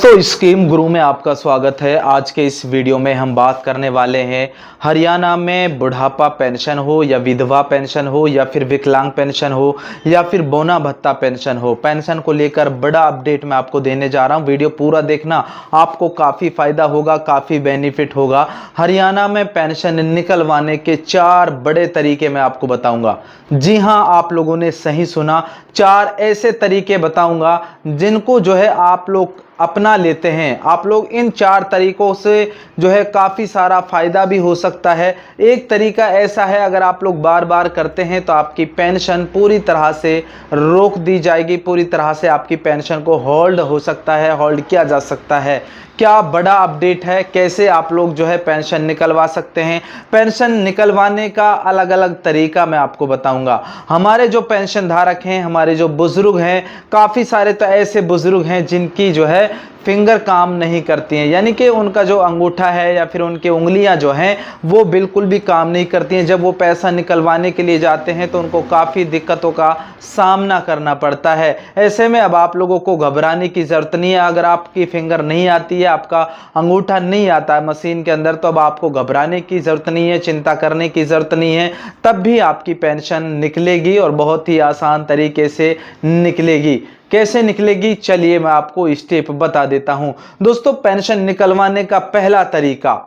दोस्तों स्कीम गुरु में आपका स्वागत है। आज के इस वीडियो में हम बात करने वाले हैं हरियाणा में बुढ़ापा पेंशन हो या विधवा पेंशन हो या फिर विकलांग पेंशन हो या फिर बोना भत्ता पेंशन हो, पेंशन को लेकर बड़ा अपडेट मैं आपको देने जा रहा हूं। वीडियो पूरा देखना, आपको काफ़ी फायदा होगा, काफ़ी बेनिफिट होगा। हरियाणा में पेंशन निकलवाने के 4 बड़े तरीके मैं आपको बताऊंगा। जी हाँ, आप लोगों ने सही सुना, 4 ऐसे तरीके बताऊंगा जिनको जो है आप लोग अपना लेते हैं। आप लोग इन 4 तरीकों से जो है काफ़ी सारा फायदा भी हो सकता है। एक तरीका ऐसा है, अगर आप लोग बार बार करते हैं तो आपकी पेंशन पूरी तरह से रोक दी जाएगी, पूरी तरह से आपकी पेंशन को होल्ड हो सकता है, होल्ड किया जा सकता है। क्या बड़ा अपडेट है, कैसे आप लोग जो है पेंशन निकलवा सकते हैं। पेंशन निकलवाने का अलग अलग तरीका मैं आपको बताऊंगा। हमारे जो पेंशन धारक हैं, हमारे जो बुजुर्ग हैं, काफ़ी सारे तो ऐसे बुजुर्ग हैं जिनकी जो है फिंगर काम नहीं करती हैं, यानी कि उनका जो अंगूठा है या फिर उनकी उंगलियां जो हैं वो बिल्कुल भी काम नहीं करती हैं। जब वो पैसा निकलवाने के लिए जाते हैं तो उनको काफ़ी दिक्कतों का सामना करना पड़ता है। ऐसे में अब आप लोगों को घबराने की ज़रूरत नहीं है। अगर आपकी फिंगर नहीं आती है, आपका अंगूठा नहीं आता है मशीन के अंदर, तो अब आपको घबराने की ज़रूरत नहीं है, चिंता करने की ज़रूरत नहीं है। तब भी आपकी पेंशन निकलेगी और बहुत ही आसान तरीके से निकलेगी। कैसे निकलेगी, चलिए मैं आपको स्टेप बता देता हूं। दोस्तों, पेंशन निकलवाने का पहला तरीका,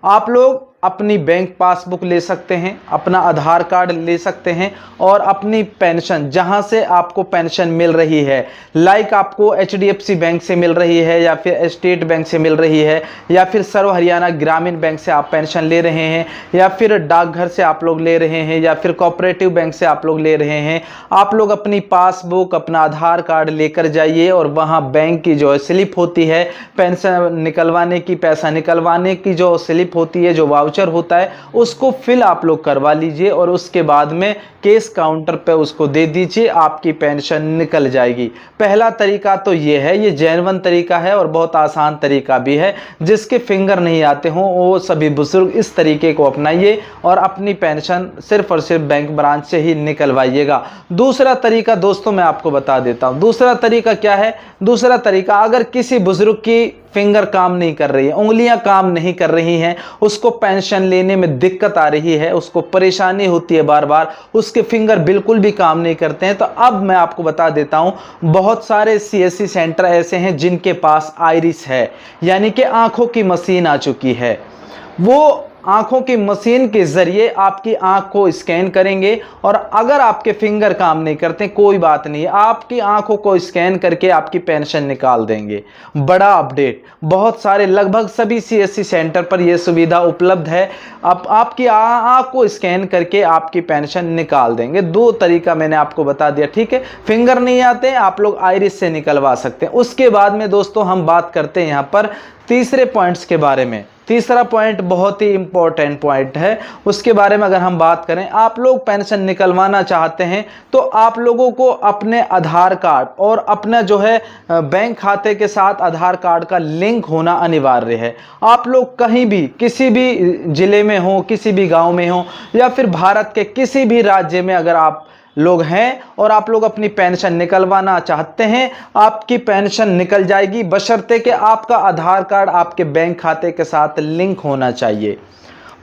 आप लोग अपनी बैंक पासबुक ले सकते हैं, अपना आधार कार्ड ले सकते हैं और अपनी पेंशन जहां से आपको पेंशन मिल रही है, लाइक आपको HDFC बैंक से मिल रही है या फिर स्टेट बैंक से मिल रही है या फिर सर्व हरियाणा ग्रामीण बैंक से आप पेंशन ले रहे हैं या फिर डाकघर से आप लोग ले रहे हैं या फिर कोऑपरेटिव बैंक से आप लोग ले रहे हैं, आप लोग अपनी पासबुक, अपना आधार कार्ड लेकर जाइए और वहाँ बैंक की जो स्लिप होती है पेंशन निकलवाने की, पैसा निकलवाने की जो स्लिप होती है, जो वाउचर होता है, उसको फिल आप लोग करवा लीजिए और उसके बाद में कैश काउंटर पे उसको दे दीजिए, आपकी पेंशन निकल जाएगी। पहला तरीका तो ये है, ये जेन्युइन तरीका है और बहुत आसान तरीका भी है। जिसके फिंगर नहीं आते हों वो सभी बुजुर्ग इस तरीके को अपनाइए और अपनी पेंशन सिर्फ और सिर्फ बैंक ब्रांच से ही निकलवाइएगा। दूसरा तरीका दोस्तों मैं आपको बता देता हूं। दूसरा तरीका क्या है? दूसरा तरीका, अगर किसी बुजुर्ग की फिंगर काम नहीं कर रही है, उंगलियां काम नहीं कर रही हैं, उसको पेंशन लेने में दिक्कत आ रही है, उसको परेशानी होती है, बार बार उसके फिंगर बिल्कुल भी काम नहीं करते हैं, तो अब मैं आपको बता देता हूं, बहुत सारे CSC सेंटर ऐसे हैं जिनके पास आइरिस है, यानी कि आंखों की मशीन आ चुकी है। वो आंखों की मशीन के जरिए आपकी आंख को स्कैन करेंगे और अगर आपके फिंगर काम नहीं करते कोई बात नहीं, आपकी आंखों को स्कैन करके आपकी पेंशन निकाल देंगे। बड़ा अपडेट, बहुत सारे लगभग सभी CSC सेंटर पर यह सुविधा उपलब्ध है। अब आपकी आंख को स्कैन करके आपकी पेंशन निकाल देंगे। 2 तरीका मैंने आपको बता दिया, ठीक है। फिंगर नहीं आते आप लोग आइरिस से निकलवा सकते हैं। उसके बाद में दोस्तों हम बात करते हैं यहाँ पर तीसरे पॉइंट्स के बारे में। तीसरा पॉइंट बहुत ही इंपॉर्टेंट पॉइंट है, उसके बारे में अगर हम बात करें, आप लोग पेंशन निकलवाना चाहते हैं तो आप लोगों को अपने आधार कार्ड और अपना जो है बैंक खाते के साथ आधार कार्ड का लिंक होना अनिवार्य है। आप लोग कहीं भी, किसी भी जिले में हो, किसी भी गांव में हो या फिर भारत के किसी भी राज्य में अगर आप लोग हैं और आप लोग अपनी पेंशन निकलवाना चाहते हैं, आपकी पेंशन निकल जाएगी, बशर्ते कि आपका आधार कार्ड आपके बैंक खाते के साथ लिंक होना चाहिए।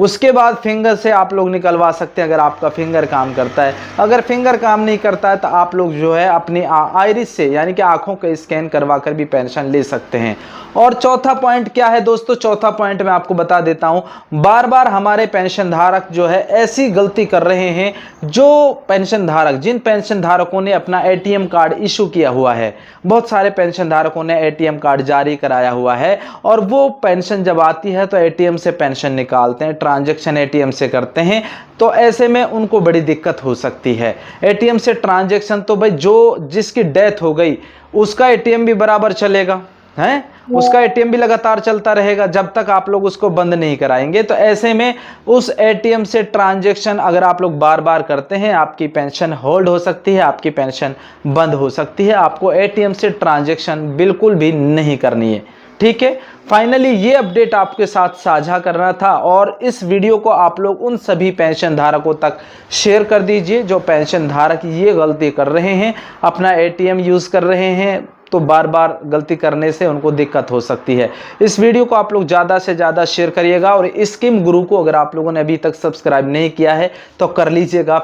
उसके बाद फिंगर से आप लोग निकलवा सकते हैं अगर आपका फिंगर काम करता है। अगर फिंगर काम नहीं करता है तो आप लोग जो है अपनी आइरिस से, यानी कि आंखों का स्कैन करवा कर भी पेंशन ले सकते हैं। और चौथा पॉइंट क्या है दोस्तों? चौथा पॉइंट मैं आपको बता देता हूं। बार बार हमारे पेंशन धारक जो है ऐसी गलती कर रहे हैं, जो पेंशन धारक, जिन पेंशन धारकों ने अपना ATM कार्ड इशू किया हुआ है, बहुत सारे पेंशन धारकों ने ATM कार्ड जारी कराया हुआ है और वो पेंशन जब आती है तो ATM से पेंशन निकालते हैं, ट्रांजैक्शन ATM से करते हैं, तो ऐसे में उनको बड़ी दिक्कत हो सकती है। ATM से ट्रांजैक्शन तो भाई जो जिसकी डेथ हो गई उसका ATM भी बराबर चलेगा, हैं, उसका ATM भी लगातार चलता रहेगा जब तक आप लोग उसको बंद नहीं कराएंगे। तो ऐसे में उस ATM से ट्रांजैक्शन अगर आप लोग बार बार करते हैं, आपकी पेंशन होल्ड हो सकती है, आपकी पेंशन बंद हो सकती है। आपको ATM से ट्रांजैक्शन बिल्कुल भी नहीं करनी है, ठीक है। फाइनली ये अपडेट आपके साथ साझा करना था और इस वीडियो को आप लोग उन सभी पेंशन धारकों तक शेयर कर दीजिए जो पेंशन धारक ये गलती कर रहे हैं, अपना ATM यूज़ कर रहे हैं तो बार बार गलती करने से उनको दिक्कत हो सकती है। इस वीडियो को आप लोग ज़्यादा से ज़्यादा शेयर करिएगा और स्कीम गुरु को अगर आप लोगों ने अभी तक सब्सक्राइब नहीं किया है तो कर लीजिएगा।